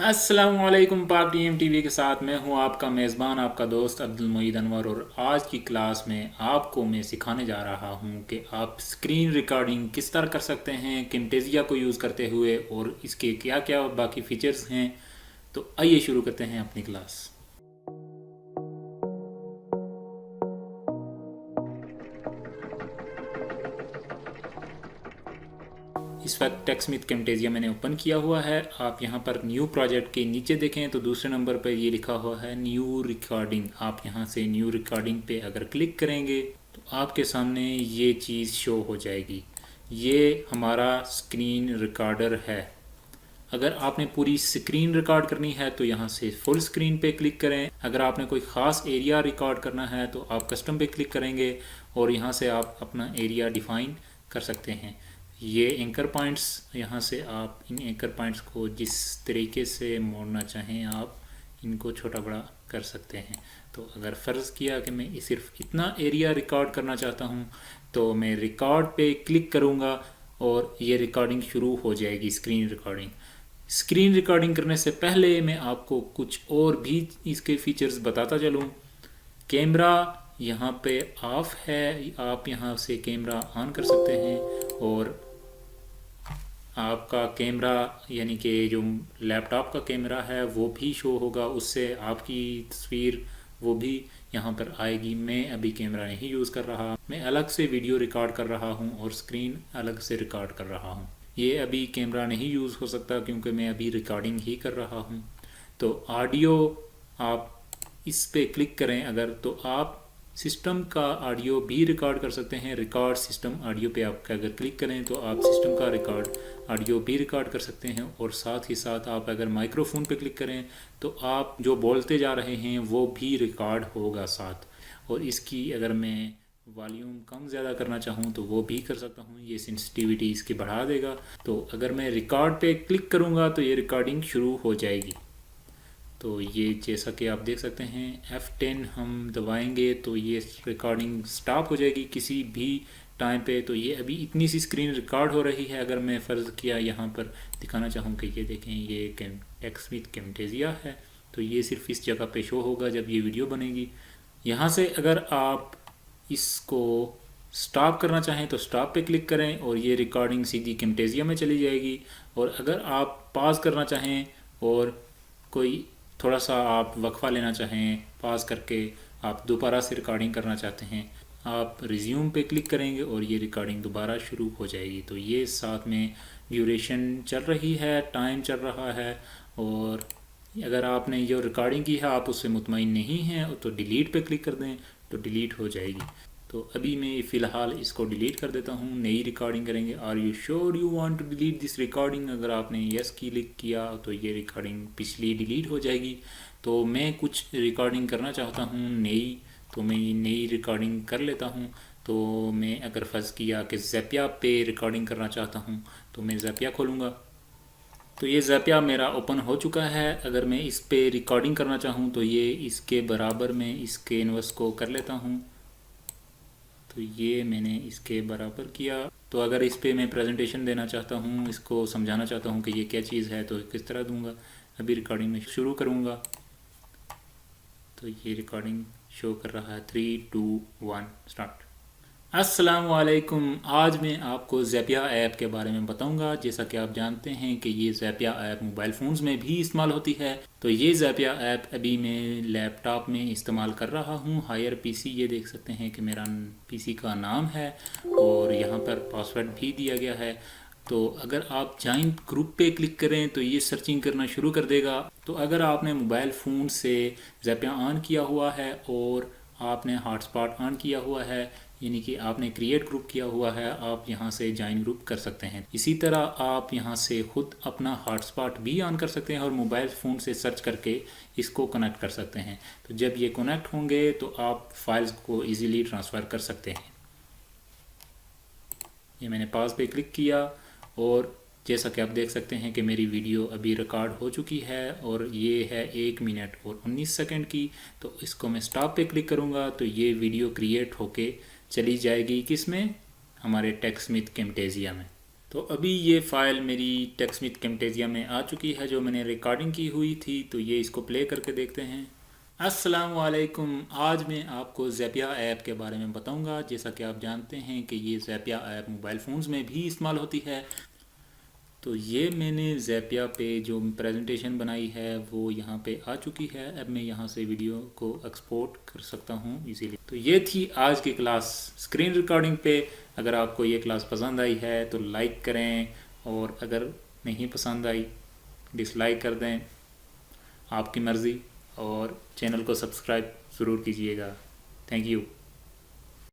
अस्सलामुअलैकुम पाक TM TV के साथ मैं हूं आपका मेज़बान आपका दोस्त अब्दुल मोईद अनवर। और आज की क्लास में आपको मैं सिखाने जा रहा हूं कि आप स्क्रीन रिकॉर्डिंग किस तरह कर सकते हैं कैमटेसिया को यूज़ करते हुए और इसके क्या क्या बाकी फ़ीचर्स हैं। तो आइए शुरू करते हैं अपनी क्लास। इस वक्त टेक्सस्मिथ कैमटेसिया मैंने ओपन किया हुआ है। आप यहाँ पर न्यू प्रोजेक्ट के नीचे देखें तो दूसरे नंबर पर ये लिखा हुआ है न्यू रिकॉर्डिंग। आप यहाँ से न्यू रिकॉर्डिंग पे अगर क्लिक करेंगे तो आपके सामने ये चीज़ शो हो जाएगी। ये हमारा स्क्रीन रिकॉर्डर है। अगर आपने पूरी स्क्रीन रिकॉर्ड करनी है तो यहाँ से फुल स्क्रीन पे क्लिक करें। अगर आपने कोई ख़ास एरिया रिकॉर्ड करना है तो आप कस्टम पे क्लिक करेंगे और यहाँ से आप अपना एरिया डिफ़ाइन कर सकते हैं। ये एंकर पॉइंट्स, यहाँ से आप इन एंकर पॉइंट्स को जिस तरीके से मोड़ना चाहें आप इनको छोटा बड़ा कर सकते हैं। तो अगर फ़र्ज़ किया कि मैं सिर्फ इतना एरिया रिकॉर्ड करना चाहता हूँ तो मैं रिकॉर्ड पे क्लिक करूँगा और ये रिकॉर्डिंग शुरू हो जाएगी। स्क्रीन रिकॉर्डिंग करने से पहले मैं आपको कुछ और भी इसके फीचर्स बताता चलूँ। कैमरा यहाँ पे ऑफ है, आप यहाँ से कैमरा ऑन कर सकते हैं और आपका कैमरा यानी कि जो लैपटॉप का कैमरा है वो भी शो होगा, उससे आपकी तस्वीर वो भी यहाँ पर आएगी। मैं अभी कैमरा नहीं यूज़ कर रहा, मैं अलग से वीडियो रिकॉर्ड कर रहा हूँ और स्क्रीन अलग से रिकॉर्ड कर रहा हूँ। ये अभी कैमरा नहीं यूज़ हो सकता क्योंकि मैं अभी रिकॉर्डिंग ही कर रहा हूँ। तो ऑडियो, आप इस पे क्लिक करें अगर तो आप सिस्टम का ऑडियो भी रिकॉर्ड कर सकते हैं। रिकॉर्ड सिस्टम ऑडियो पे आप अगर क्लिक करें तो आप सिस्टम का रिकॉर्ड ऑडियो भी रिकॉर्ड कर सकते हैं। और साथ ही साथ आप अगर माइक्रोफोन पे क्लिक करें तो आप जो बोलते जा रहे हैं वो भी रिकॉर्ड होगा साथ। और इसकी अगर मैं वॉल्यूम कम ज़्यादा करना चाहूँ तो वो भी कर सकता हूँ, ये सेंसिटिविटी इसकी बढ़ा देगा। तो अगर मैं रिकॉर्ड पे क्लिक करूँगा तो ये रिकॉर्डिंग शुरू हो जाएगी। तो ये जैसा कि आप देख सकते हैं F10 हम दबाएंगे तो ये रिकॉर्डिंग स्टॉप हो जाएगी किसी भी टाइम पे। तो ये अभी इतनी सी स्क्रीन रिकॉर्ड हो रही है। अगर मैं फ़र्ज़ किया यहाँ पर दिखाना चाहूँ कि ये देखें ये टेक्सस्मिथ कैमटेसिया है तो ये सिर्फ इस जगह पे शो होगा जब ये वीडियो बनेगी। यहाँ से अगर आप इसको स्टॉप करना चाहें तो स्टॉप पे क्लिक करें और ये रिकॉर्डिंग सीधी कैमटेसिया में चली जाएगी। और अगर आप पॉज करना चाहें और कोई थोड़ा सा आप वक्फा लेना चाहें, पास करके आप दोबारा से रिकॉर्डिंग करना चाहते हैं, आप रिज्यूम पे क्लिक करेंगे और ये रिकॉर्डिंग दोबारा शुरू हो जाएगी। तो ये साथ में ड्यूरेशन चल रही है, टाइम चल रहा है। और अगर आपने जो रिकॉर्डिंग की है आप उससे मुतमईन नहीं हैं तो डिलीट पे क्लिक कर दें तो डिलीट हो जाएगी। तो अभी मैं फ़िलहाल इसको डिलीट कर देता हूँ, नई रिकॉर्डिंग करेंगे। Are you sure you want to delete this recording? अगर आपने यस क्लिक किया तो ये रिकॉर्डिंग पिछली डिलीट हो जाएगी। तो मैं कुछ रिकॉर्डिंग करना चाहता हूँ नई, तो मैं ये नई रिकॉर्डिंग कर लेता हूँ। तो मैं अगर फ़र्ज़ किया कि ज़ैपिया पे रिकॉर्डिंग करना चाहता हूँ तो मैं ज़ैपिया खोलूँगा। तो ये ज़ैपिया मेरा ओपन हो चुका है। अगर मैं इस पे रिकॉर्डिंग करना चाहूँ तो ये इसके बराबर में इस कैनवस को कर लेता हूँ। तो ये मैंने इसके बराबर किया। तो अगर इस पे मैं प्रेजेंटेशन देना चाहता हूँ, इसको समझाना चाहता हूँ कि ये क्या चीज़ है तो किस तरह दूंगा। अभी रिकॉर्डिंग में शुरू करूँगा तो ये रिकॉर्डिंग शो कर रहा है 3 2 1 स्टार्ट। अस्सलाम वालेकुम। आज मैं आपको ज़ैपिया ऐप के बारे में बताऊंगा। जैसा कि आप जानते हैं कि ये ज़ैपिया ऐप मोबाइल फ़ोन्स में भी इस्तेमाल होती है। तो ये ज़ैपिया ऐप अभी मैं लैपटॉप में इस्तेमाल कर रहा हूँ, हायर पीसी। ये देख सकते हैं कि मेरा पीसी का नाम है और यहाँ पर पासवर्ड भी दिया गया है। तो अगर आप जॉइन ग्रुप पे क्लिक करें तो ये सर्चिंग करना शुरू कर देगा। तो अगर आपने मोबाइल फ़ोन से ज़ैपिया ऑन किया हुआ है और आपने हॉटस्पॉट ऑन किया हुआ है यानी कि आपने क्रिएट ग्रुप किया हुआ है, आप यहाँ से ज्वाइन ग्रुप कर सकते हैं। इसी तरह आप यहाँ से खुद अपना हॉटस्पॉट भी ऑन कर सकते हैं और मोबाइल फ़ोन से सर्च करके इसको कनेक्ट कर सकते हैं। तो जब ये कनेक्ट होंगे तो आप फाइल्स को इजीली ट्रांसफ़र कर सकते हैं। ये मैंने पास पे क्लिक किया और जैसा कि आप देख सकते हैं कि मेरी वीडियो अभी रिकॉर्ड हो चुकी है और ये है 1 मिनट और 19 सेकंड की। तो इसको मैं स्टॉप पे क्लिक करूँगा तो ये वीडियो क्रिएट होके चली जाएगी किस में, हमारे टेक्सस्मिथ कैमटेसिया में। तो अभी ये फ़ाइल मेरी टेक्सटस्मिथ कैमटेसिया में आ चुकी है जो मैंने रिकॉर्डिंग की हुई थी। तो ये इसको प्ले करके देखते हैं। अस्सलाम वालेकुम। आज मैं आपको ज़ैपिया ऐप के बारे में बताऊंगा। जैसा कि आप जानते हैं कि ये ज़ैपिया ऐप मोबाइल फ़ोन्स में भी इस्तेमाल होती है। तो ये मैंने ज़ैपिया पे जो प्रेजेंटेशन बनाई है वो यहाँ पे आ चुकी है। अब मैं यहाँ से वीडियो को एक्सपोर्ट कर सकता हूँ इजीली। तो ये थी आज की क्लास स्क्रीन रिकॉर्डिंग पे। अगर आपको ये क्लास पसंद आई है तो लाइक करें, और अगर नहीं पसंद आई डिसलाइक कर दें, आपकी मर्ज़ी। और चैनल को सब्सक्राइब ज़रूर कीजिएगा। Thank you.